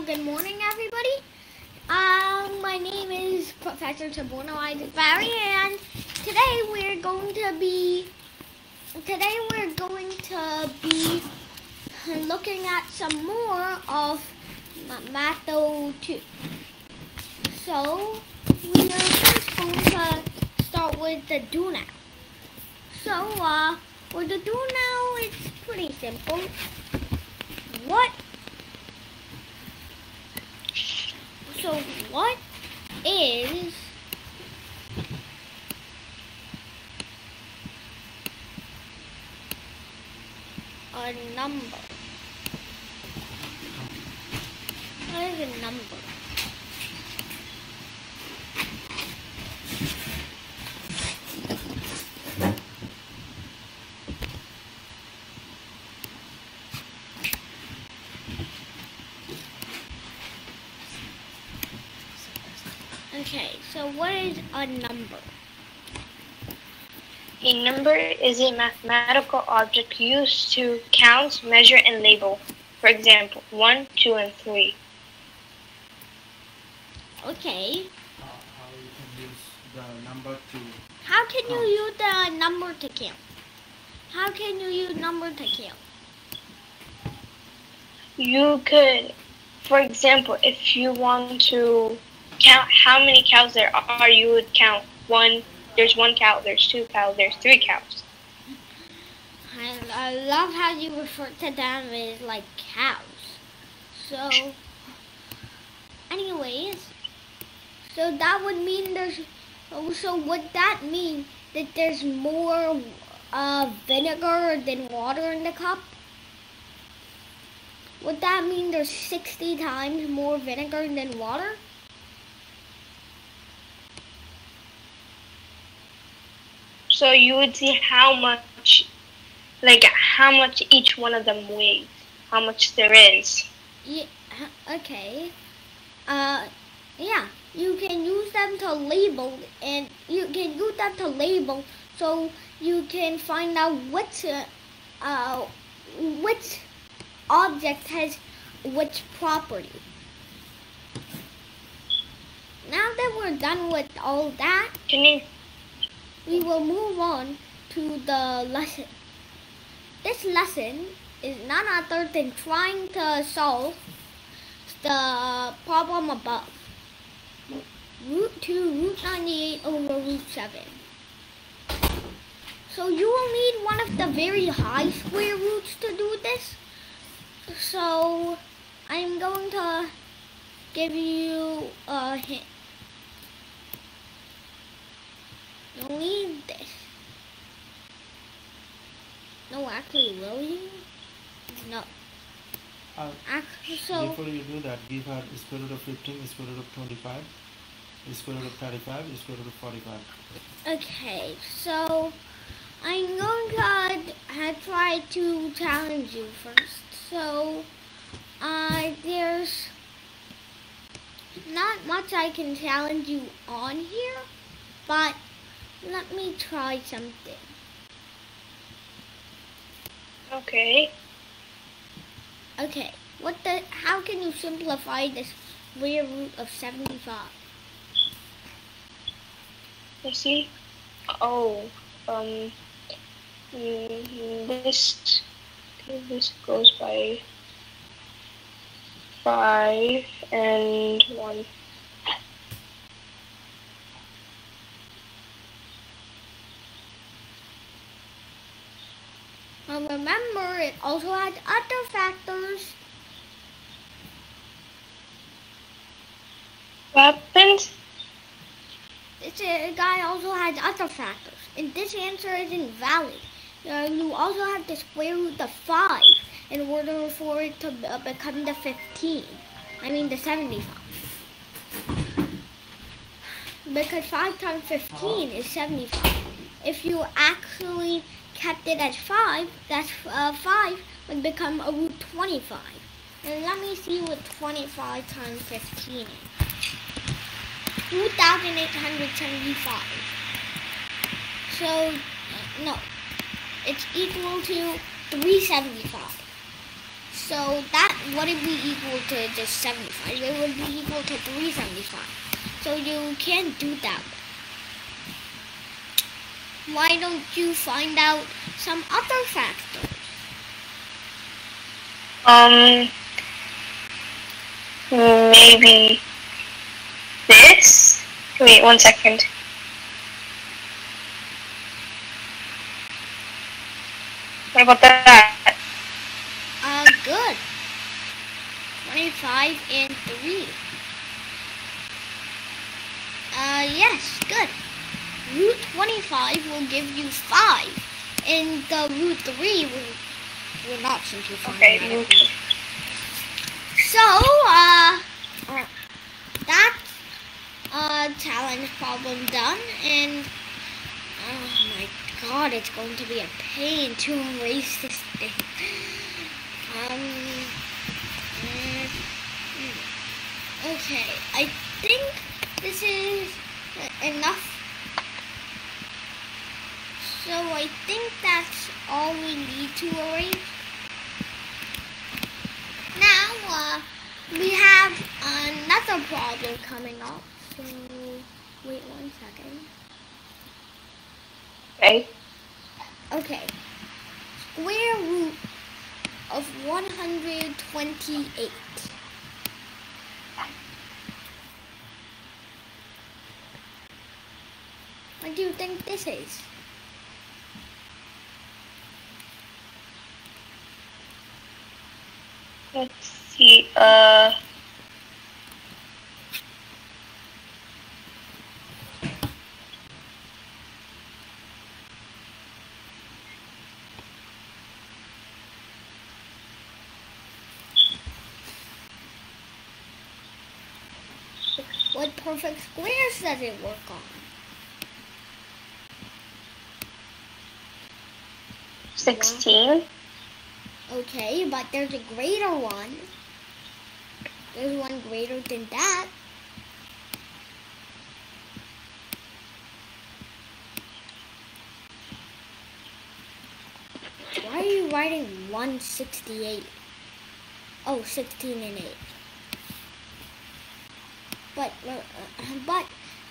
Good morning, everybody. My name is Professor Tabono Isaac-Barry, and today we're going to be looking at some more of Matho 2. So we are first going to start with the do now. So for the do now, it's pretty simple. What is a number? What is a number? Okay, so what is a number? A number is a mathematical object used to count, measure, and label. For example, 1, 2, and 3. Okay. How you can use the number to How can you count. use the number to count? How can you use number to count? You could, for example, if you want to count how many cows there are, you would count 1. There's 1 cow, there's 2 cows, there's 3 cows. I love how you refer to them as like cows. So, anyways, so that would mean so would that mean that there's more vinegar than water in the cup? Would that mean there's 60 times more vinegar than water? So you would see how much each one of them weighs, how much there is. Yeah, okay. Yeah, you can use them to label, so you can find out which object has which property. Now that we're done with all that, we will move on to the lesson. This lesson is none other than trying to solve the problem above. Root 2, root 98 over root 7. So you will need one of the very high square roots to do this. So I'm going to give you a hint. You'll need this. No, actually, will you? No. Before you do that, give her square root of 15, square root of 25, square root of 35, square root of 45. Okay, so I'm going to try to challenge you first. So there's not much I can challenge you on here, but let me try something. Okay. Okay, how can you simplify the square root of 75? You see? This goes by 5 and 1. Well, remember, it also has other factors. What happened? This guy also has other factors, and this answer isn't valid. You also have the square root of 5 in order for it to become the 15. I mean the 75. Because 5 times 15 is 75. If you actually kept it as 5, that's 5 would become a root 25. And let me see what 25 times 15 is. 2,875. So, no, it's equal to 375. So that wouldn't be equal to just 75. It would be equal to 375. So you can't do that. Why don't you find out some other factors? Maybe this? Wait 1 second. What about that? Good. 25 and 3. Yes, good. Root 25 will give you 5. And the root 3 will not simplify. Okay. So, that's challenge problem done. And, oh my god, it's going to be a pain to erase this thing. Okay, I think this is enough. So I think that's all we need to erase. Now, we have another problem coming up. So, wait 1 second. Okay. Okay. Square root of 128. What do you think this is? Let's see. What perfect squares does it work on? 16. Okay, but there's a greater one. There's one greater than that. Why are you writing 168? Oh, 16 and 8. But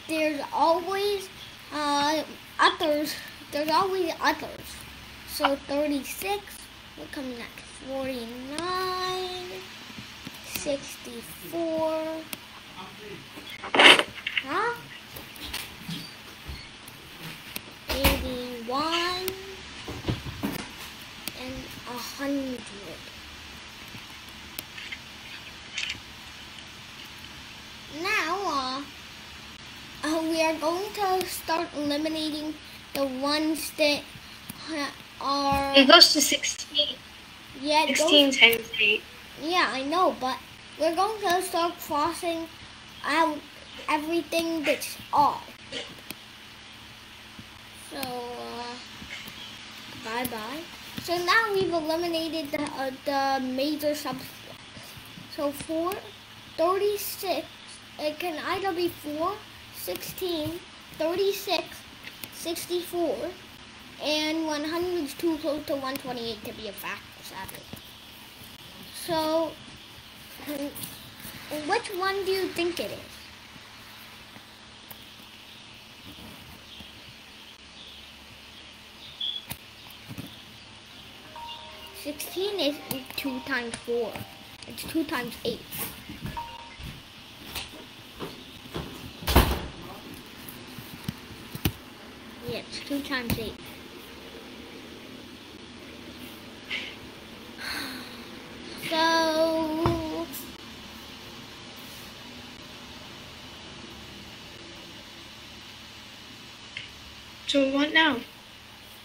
there's always others. There's always others. So 36. What comes next? 49. 64. Huh? 81. And 100. Now, we are going to start eliminating the ones that are... It goes to 16. Yeah, 16 times 8. Yeah, I know, but we're going to start crossing out everything that's odd. So, bye-bye. So now we've eliminated the major subsets. So for 36, it can either be 4, 16, 36, 64, and 100 is too close to 128 to be a factor, sadly. So, which one do you think it is? $16 is 2 times 4. It's 2 times 8. Yeah, it's 2 times 8. So what now?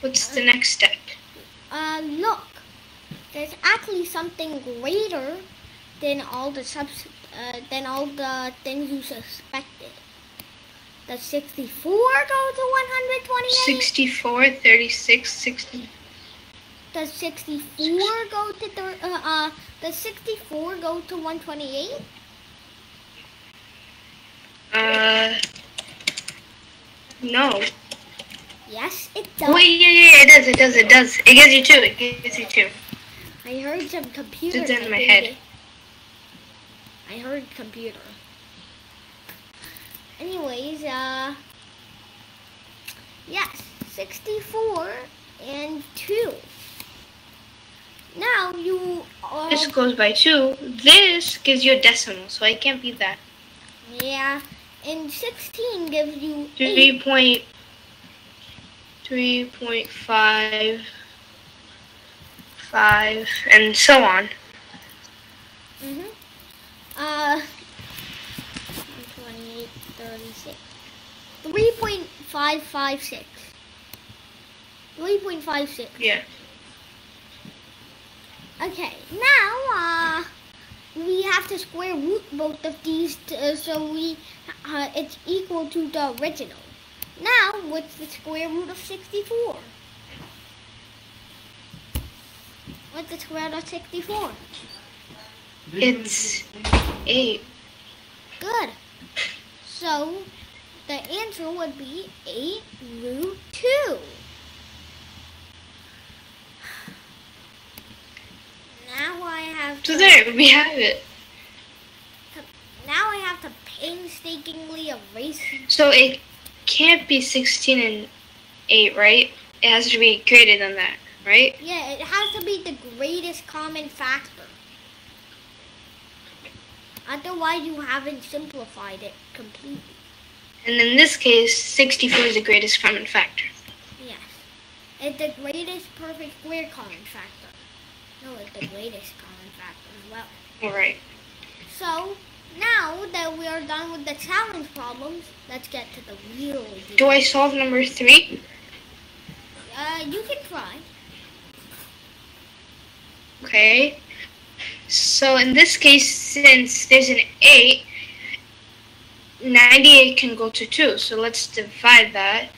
What's the next step? Look, there's actually something greater than all the things you suspected. Does 64 go to 128? 64, 36, 60. Does 64 go to does 64 go to 128? No. Yes, it does. Wait, yeah, it does. It gives you 2. I heard some computer. It's in my head. I heard computer. Anyways, yes, 64 and 2. Now you This goes by 2. This gives you a decimal, so it can't be that. Yeah, and 16 gives you 8. 3.5, and so on. 28, 36. 3.556. 3.56. Yeah. Okay, now we have to square root both of these so it's equal to the original. Now, what's the square root of 64? What's the square root of 64? It's 8. Good. So, the answer would be 8 root 2. Now I have to... So there, we have it. Now I have to painstakingly erase... So it can't be 16 and 8, right? It has to be greater than that, right? Yeah, it has to be the greatest common factor. Otherwise, you haven't simplified it completely. And in this case, 64 is the greatest common factor. Yes. It's the greatest perfect square common factor. No, it's the greatest common factor as well. Alright. So, now that we are done with the challenge problems, let's get to the real deal. Do I solve number 3? You can try. Okay. So in this case, since there's an 8, 98 can go to 2. So let's divide that.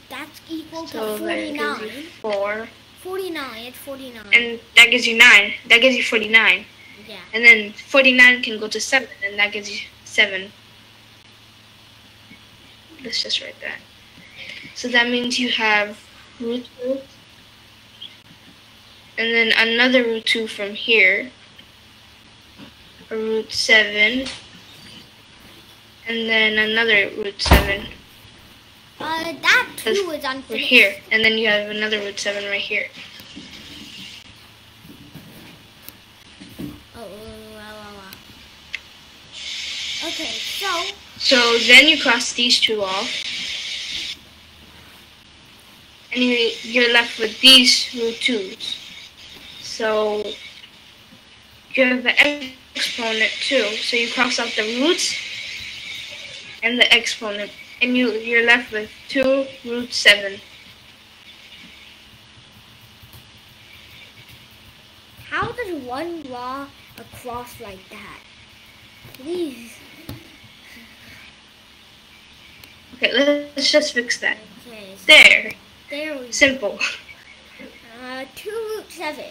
That's equal So to that gives 49. you 4. 49, it's 49. And that gives you 9. That gives you 49. Yeah. And then 49 can go to 7, and that gives you 7. Let's just write that. So that means you have root 2. And then another root 2 from here. A root 7. And then another root 7. That 2 is unfinished. We're here. And then you have another root 7 right here. Okay, So then you cross these 2 off. And you're left with these root 2's. So you have the exponent too. So you cross out the roots and the exponent. And you're left with 2 root 7. how does one draw a cross like that? Please. Okay, let's just fix that. Okay, so There. there we go. Simple. 2 root 7.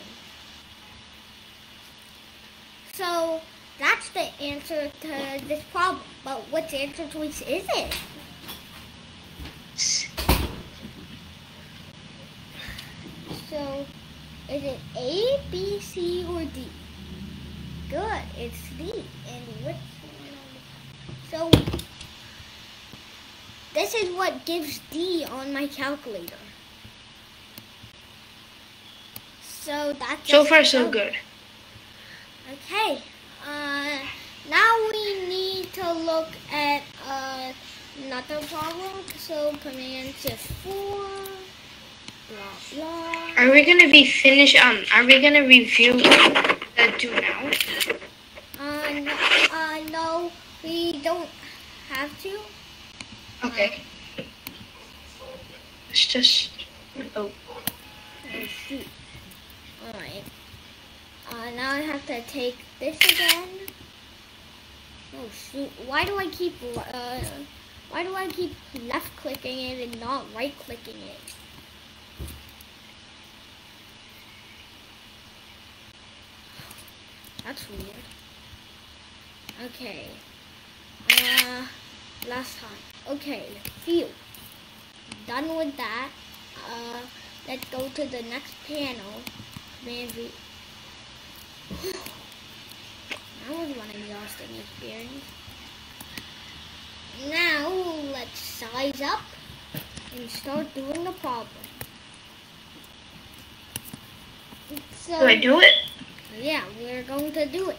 So that's the answer to this problem. But which answer choice is it? So is it A, B, C, or D? Good, it's D. And which one? So this is what gives D on my calculator. So that's So far, so good. Okay. Now we need to look at another problem. So command shift 4. Blah blah. Are we gonna be finished? Are we gonna review the do now? No, we don't have to. Okay. Let's just. Oh. Oh shoot. Alright. Now I have to take this again. Oh shoot. Why do I keep left clicking it and not right clicking it? That's weird. Okay. Last time. Okay, phew. Done with that. Let's go to the next panel. Command V. That was one exhausting experience. Now let's size up and start doing the problem. So, do I do it? Yeah, we're going to do it.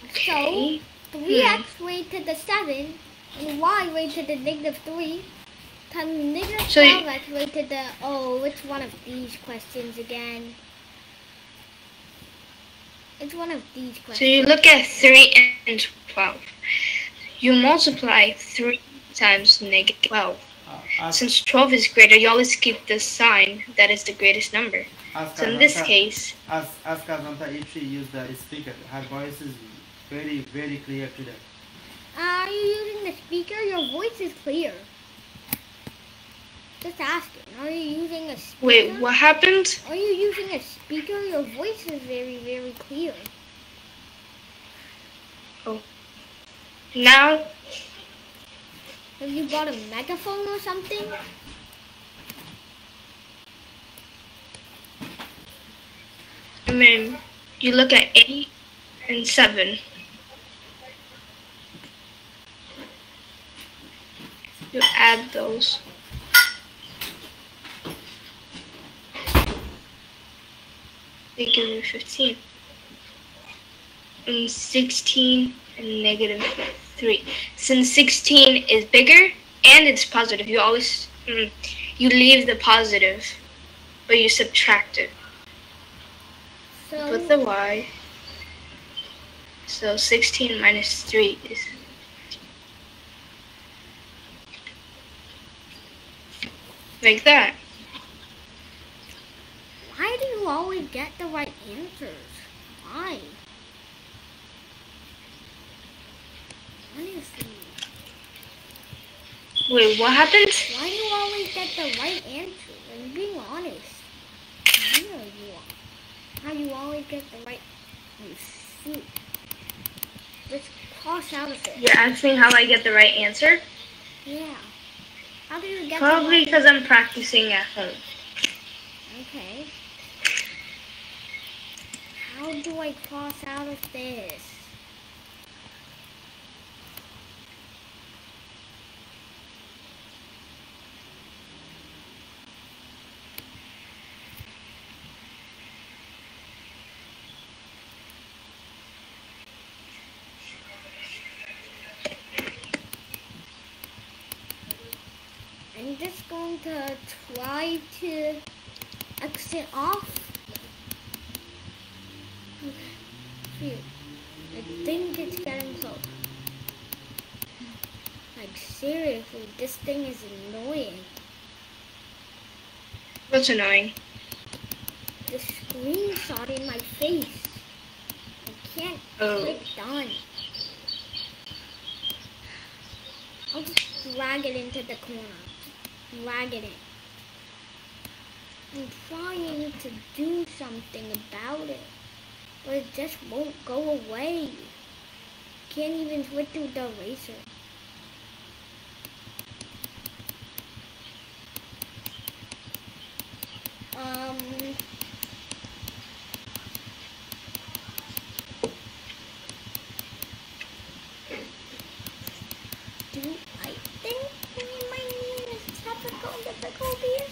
Okay. So 3x raised to the 7 and y raised to the -3 times negative So 12x raised to the, which one of these questions again? It's one of these questions. So you look at 3 and 12. You multiply 3 times -12. Since 12 is greater, you always keep the sign that is the greatest number. So in this case, ask Azanta if she used the speaker. Her voice is very, very clear today. Are you using the speaker? Your voice is clear. Just asking. Are you using a speaker? wait, what happened? Are you using a speaker? Your voice is very, very clear. Oh. Now, Have you bought a megaphone or something? I mean, you look at 8 and 7. You add those. They give you 15. And 16 and -3. Since 16 is bigger and it's positive, you always you leave the positive, but you subtract it So, with the y. So 16 minus 3 is like that. why do you always get the right answers? Why? Honestly. Wait, what happened? Why do you always get the right answer? I'm being honest. I know you are. How you always get the right... Oh, shoot. Just cross out of it. You're asking how I get the right answer? Yeah. How do you get Probably the right... because I'm practicing at home. Okay. How do I cross out of this? I'm just going to try to exit off. Phew. I think it's getting close. Like seriously, this thing is annoying. What's annoying? The screenshot in my face. I can't click done. I'll just drag it into the corner. Drag it in. I'm trying to do something about it, but it just won't go away. Can't even switch to the eraser. I think we might need technical difficulties.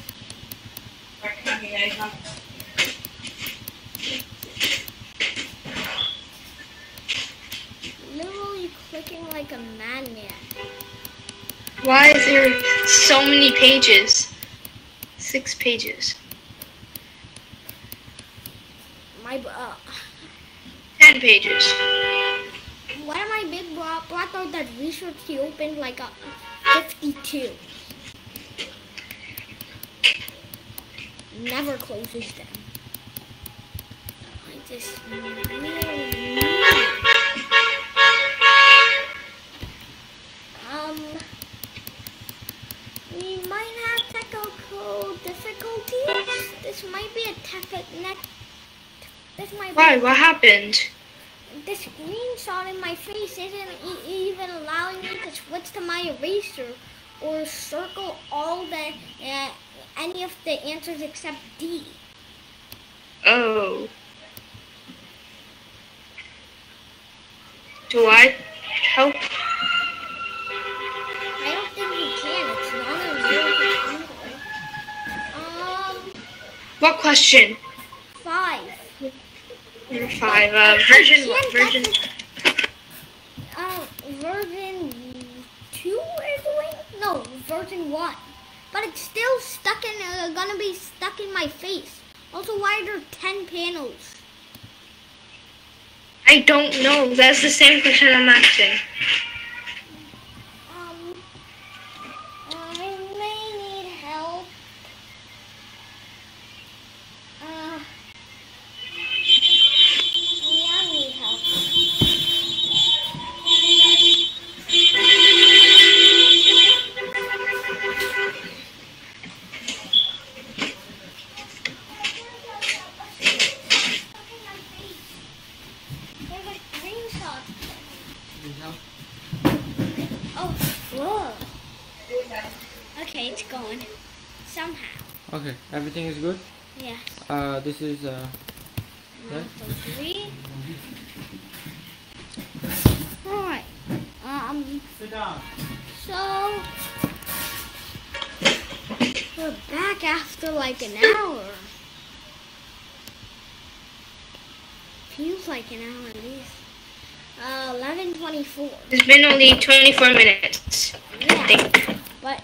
Literally clicking like a madman. Why is there so many pages? 6 pages. My 10 pages. one of my big brother that research he opened like a 52. Never closes them. I just really we might have technical difficulties. This might be a this might Why? be What happened? the screenshot in my face isn't even allowing me to switch to my eraser or circle all the any of the answers except D. Oh. Do I help? I don't think you can. It's not a real computer. What question? 5. Number 5. Version what? Version. Version 2 we're doing? No, version 1. But it's still stuck in, gonna be stuck in my face. Also, why are there 10 panels? I don't know. That's the same question I'm asking. I may need help. Yeah, I need help. There's a screenshot. Oh, whoa. Okay, it's going. Somehow. Okay, everything is good? Yes. This is Right? 3. Alright. sit down. So we're back after like an hour. Feels like an hour at least. 11:24. It's been only 24 minutes. Yeah, but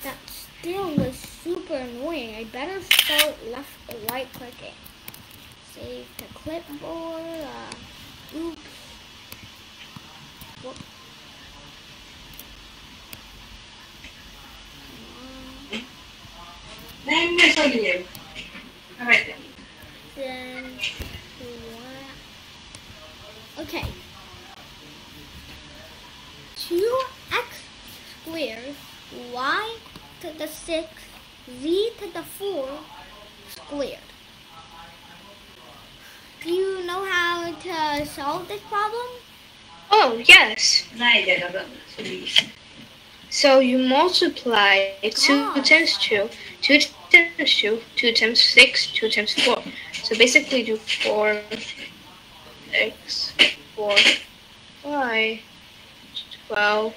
that still was super annoying. I better start left or right clicking. Save to clipboard. Oops. Whoop. Then okay. 2x squared y to the 6 z to the 4 squared. Do you know how to solve this problem? Oh, yes. So you multiply 2 times 2, 2 times 2, 2 times 6, 2 times 4. So basically do 4x, 4, y, 12,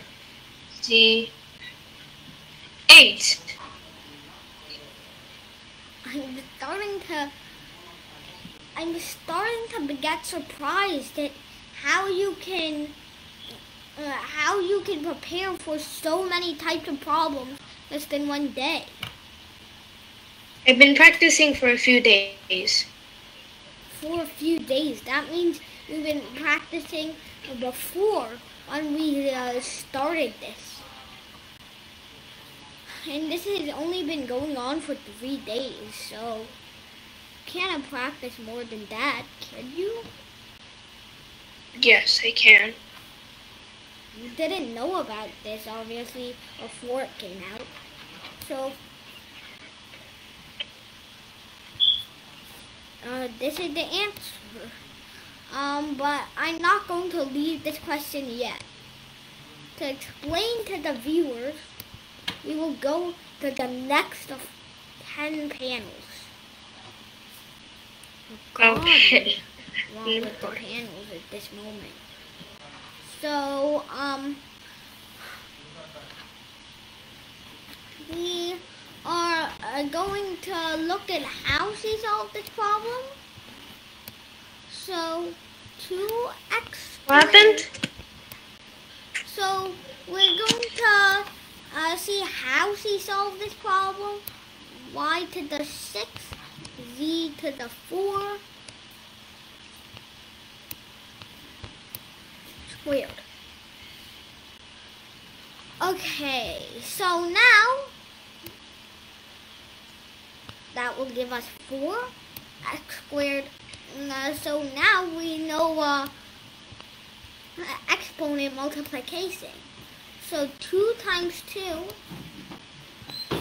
z, 8. I'm starting to get surprised at how you can prepare for so many types of problems just in one day. I've been practicing for a few days. For a few days. That means you've been practicing before when we started this. And this has only been going on for 3 days, so can't practice more than that, can you? Yes, I can. You didn't know about this, obviously, before it came out. So, this is the answer. But I'm not going to leave this question yet. To explain to the viewers, we will go to the next of 10 panels. Okay. Wrong with the panels at this moment. So, we are going to look at how she solved this problem. So, 2x. What happened? So, we're going to see how she solved this problem. Y to the 6, z to the 4 squared. Okay, so now that will give us 4x squared. So now we know exponent multiplication. So 2 times 2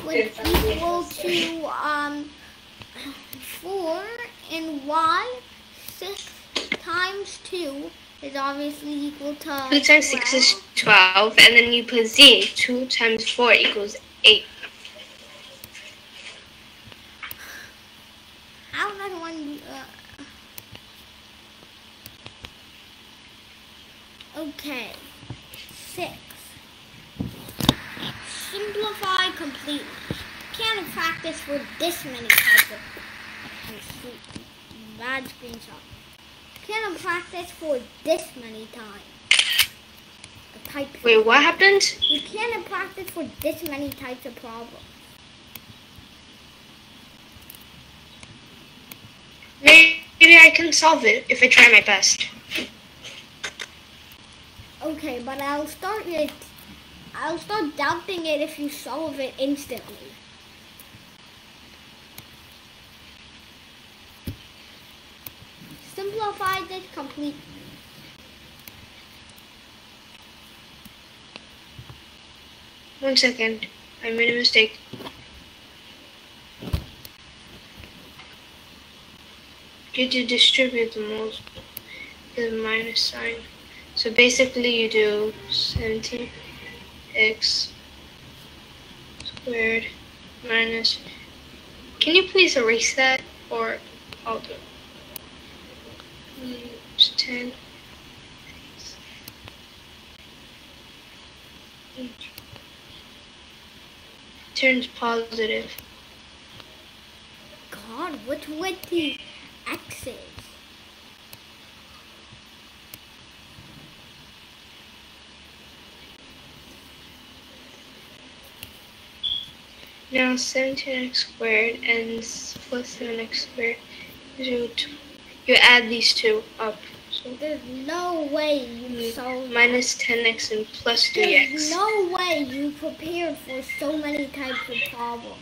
would equal to 4, and y 6 times 2 is obviously equal to 2 times 6 is 12, and then you put z. 2 times 4 equals 8. Okay. 6. Simplify completely. Can't practice for this many types of bad screenshot. Can't practice for this many times. Wait, what happened? You can't practice for this many types of problems. Maybe I can solve it if I try my best. Okay, but I'll start doubting it if you solve it instantly. Simplify this completely. One second. I made a mistake. You to distribute the most the minus sign. So basically you do 17x squared minus. Can you please erase that? Or I'll do it. Minus 10. Turns positive. God, what's with the X's? Now 17x squared and plus 7x squared. You add these two up. So There's no way you solved minus 10x and plus 3x. There's no way you prepared for so many types of problems.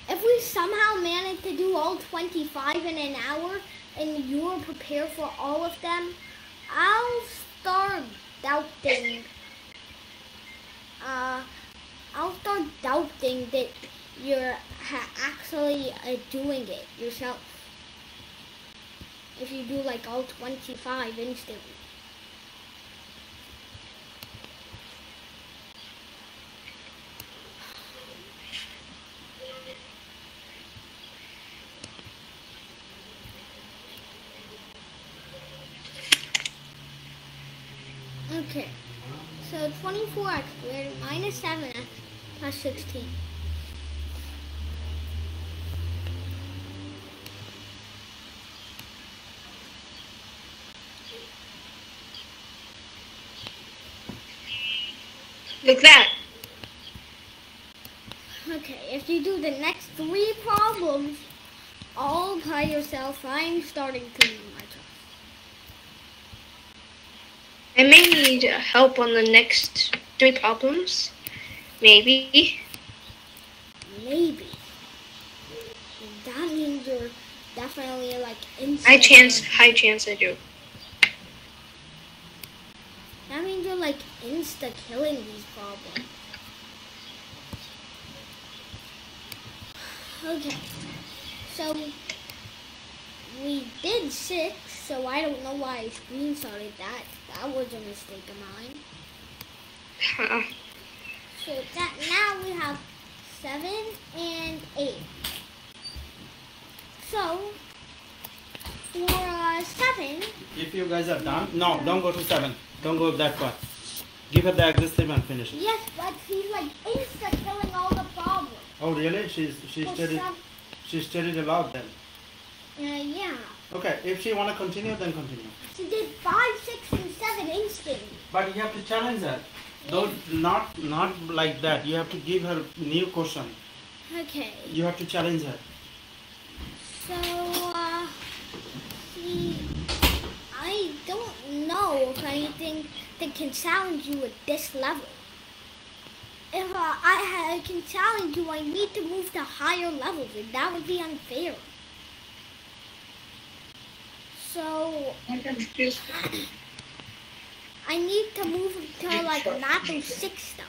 If we somehow manage to do all 25 in an hour and you're prepared for all of them, I'll start doubting. I'll start doubting that you're actually doing it yourself. If you do like all 25 instantly. Okay, so 24x squared minus 7x plus 16. Like that. Okay, if you do the next 3 problems all by yourself, I'm starting to lose my trust. I may need help on the next 3 problems. Maybe. Maybe. That means you're definitely like High chance I do. That means you're like insta-killing these problems. Okay, so we did 6, so I don't know why I screenshotted that. That was a mistake of mine. So that now we have 7 and 8. So for 7, If you guys are done, no, don't go to 7. Don't go that far. Give her the exhaustive and finish it. yes, but he's like insta-killing all the problems. Oh really? She studied a lot then. Yeah. Okay, if she wanna continue, then continue. She did 5, 6, and 7 instantly. But you have to challenge her. Don't not like that. You have to give her new question. Okay. You have to challenge her. So, I don't know if anything that can challenge you at this level. If I can challenge you, I need to move to higher levels, and that would be unfair. So, I need to move to like Matthew 6 stuff,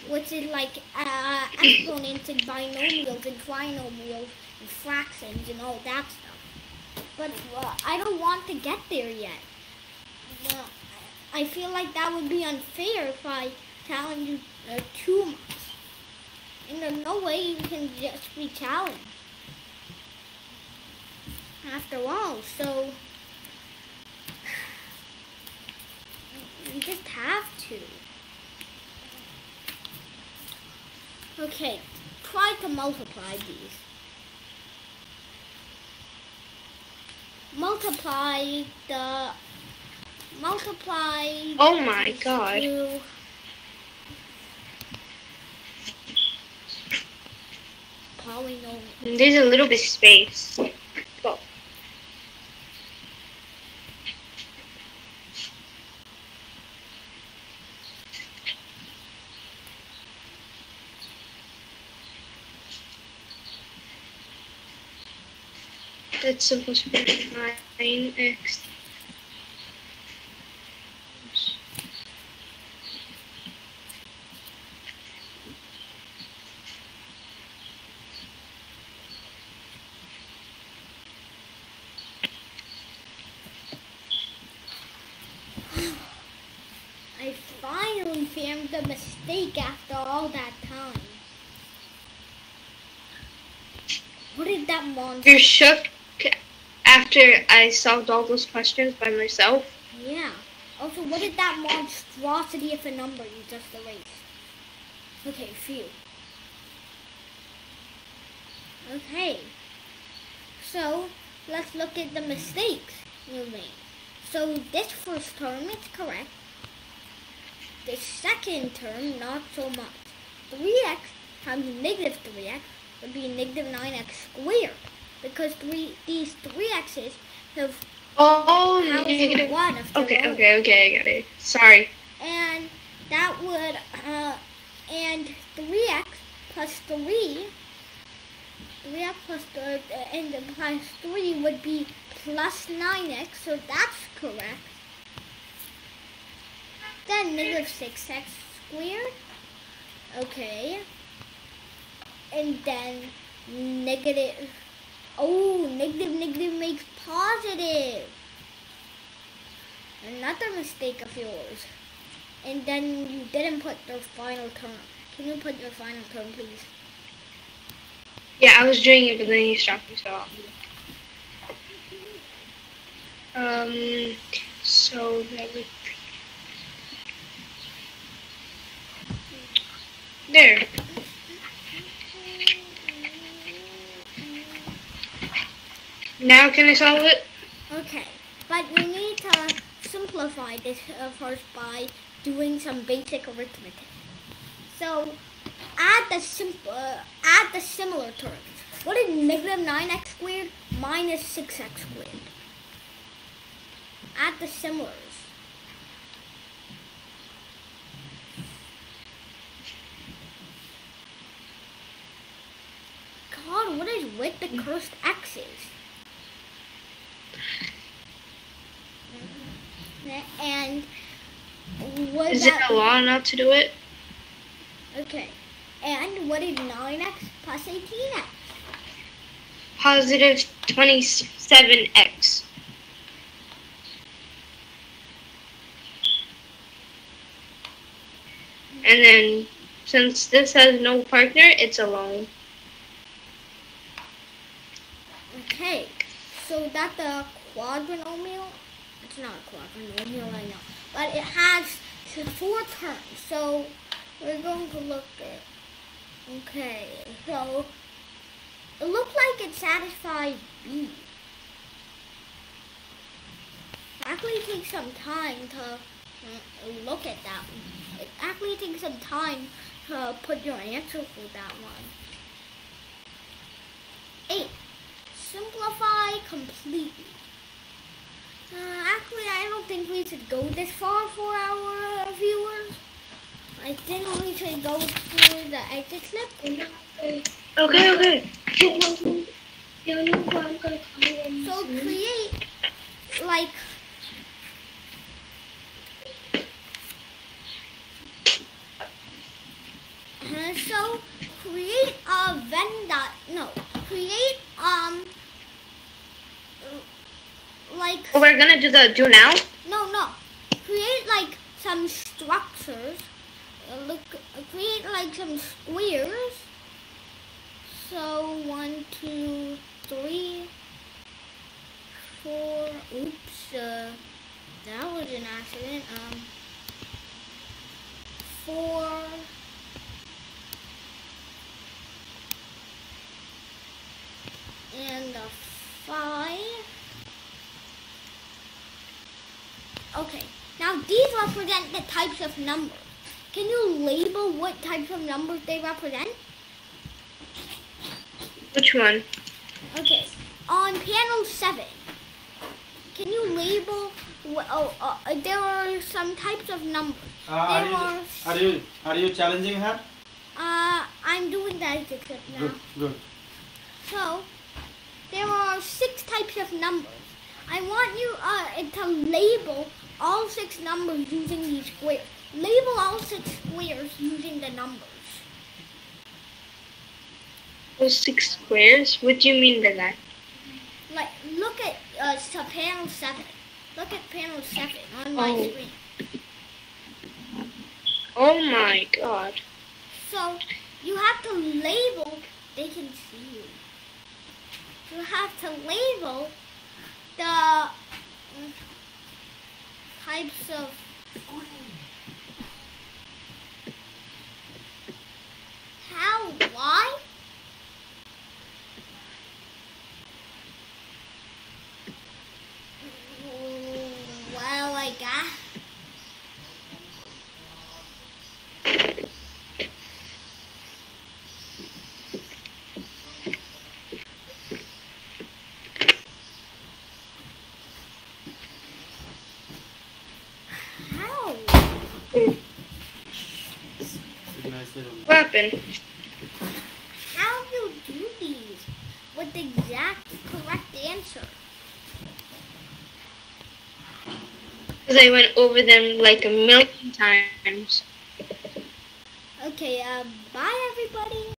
which is like exponents and binomials and trinomials and fractions and all that stuff. But I don't want to get there yet. I feel like that would be unfair if I challenge you too much. And there's no way you can just be challenged after all. So just have to. Okay, try to multiply these. Multiply. Oh my god. Polynomial. There's a little bit of space. Go. That's supposed to be 9x. I finally found the mistake after all that time. What did that monster? You're shook after I solved all those questions by myself? Yeah. Also, what did that monstrosity of a number you just erased? Okay, phew. Okay. So, let's look at the mistakes you made. So, this first term is correct. The second term, not so much. 3x times negative 3x would be negative 9x squared. Because these 3x's have negative. 1 of their Okay, own. okay, I got it. Sorry. And that would, and 3x plus 3, 3x plus 3, and the plus 3 would be plus 9x, so that's correct. Then negative 6x squared, okay. And then negative, negative makes positive. Another mistake of yours. And then you didn't put the final term. Can you put your final term, please? Yeah, I was doing it, but then you stopped me, so that would... There. Now can I solve it? Okay, but you need to simplify this first by doing some basic arithmetic. So add the similar terms. What is negative 9x squared minus 6x squared? Add the similars. God, what is with the cursed x's? And what Is it a law not to do it? Okay. And what is 9x plus 18x? Positive 27x. And then, since this has no partner, it's alone. Okay. So that's a quadrinomial. It's not a quadrinomial, I know. But it has 4 terms. So we're going to look at... Okay. So it looks like it satisfies B. Actually takes some time to look at that one. It actually takes some time to put your answer for that one. 8. Simplify completely. Actually, I don't think we should go this far for our viewers. I think we should go through the exit slip. Okay. So create like so create a Venn dot create like We're gonna do now? No. Create like some structures. Create like some squares. So 1, 2, 3, 4. Oops. That was an accident. 4, and a 5. Okay, now these represent the types of numbers. Can you label what types of numbers they represent? Which one? Okay, on panel 7, can you label? There are some types of numbers. Are you challenging her? I'm doing that exercise now. Good. So, there are 6 types of numbers. I want you to label all 6 numbers using these squares. Label all 6 squares using the numbers. Those 6 squares? What do you mean by that? Like, look at panel 7. Look at panel 7 on my screen. Oh my god. So, you have to label, they can see you. You have to label the types of how, why? Well, I guess. How? What happened? How do you do these with the exact correct answer? Because I went over them like a million times. Okay, bye everybody.